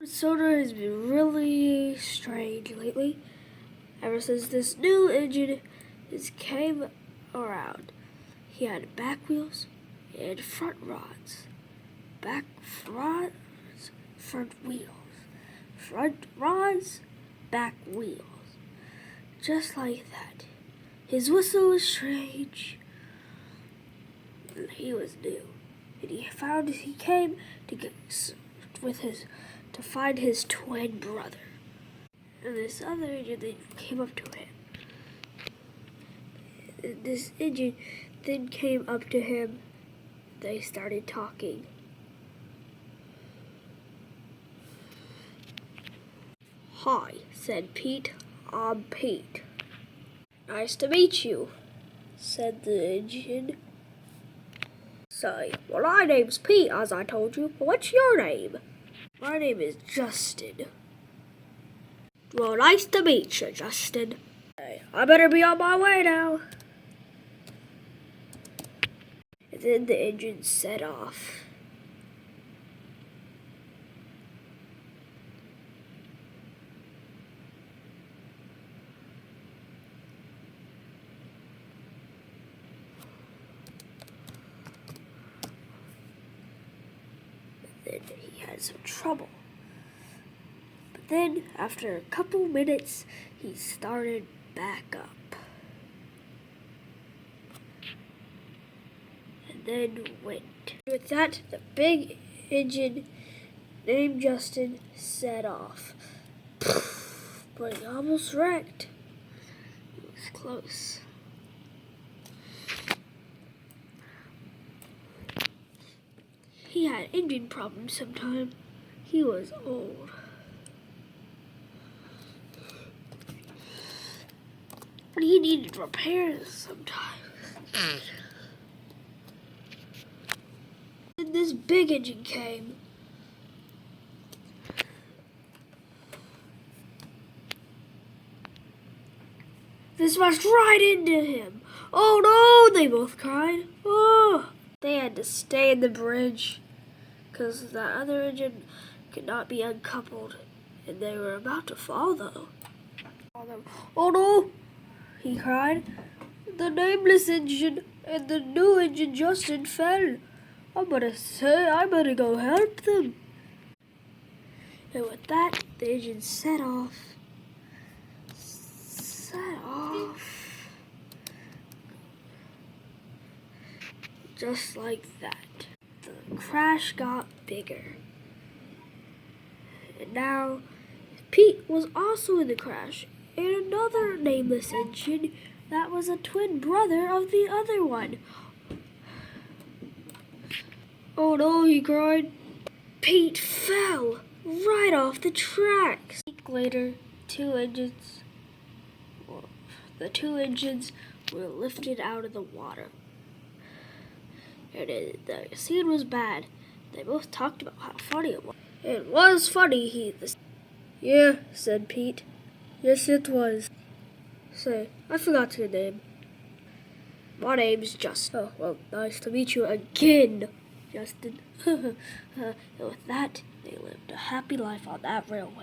Soda has been really strange lately. Ever since this new engine came around. He had back wheels and front rods. Back rods, front wheels. Front rods, back wheels. Just like that. His whistle was strange. He was new. And he came to find his twin brother. And this other engine then came up to him. And this engine then came up to him. They started talking. "Hi," said Pete. "I'm Pete." "Nice to meet you," said the engine. "Say, well, my name's Pete, as I told you. What's your name?" "My name is Justin." "Well, nice to meet you, Justin. Hey, I better be on my way now." And then the engine set off. Then he had some trouble. But then, after a couple minutes, he started back up. And then went. With that, the big engine named Justin set off. But he almost wrecked. It was close. He had engine problems sometimes. He was old. But he needed repairs sometimes. Then this big engine came. This smashed right into him. "Oh no," they both cried. "Oh." They had to stay in the bridge because the other engine could not be uncoupled, and they were about to fall though. "Oh no," he cried. "The nameless engine and the new engine Justin fell. I better go help them." And with that, the engine set off. Just like that. The crash got bigger. And now, Pete was also in the crash. And another nameless engine that was a twin brother of the other one. "Oh no," he cried. Pete fell right off the tracks. A week later, the two engines were lifted out of the water. And the scene was bad. They both talked about how funny it was. "It was funny," "Yeah," said Pete. "Yes, it was. Say, I forgot your name." "My name's Justin." "Oh, well, nice to meet you again, Justin." And with that, they lived a happy life on that railway.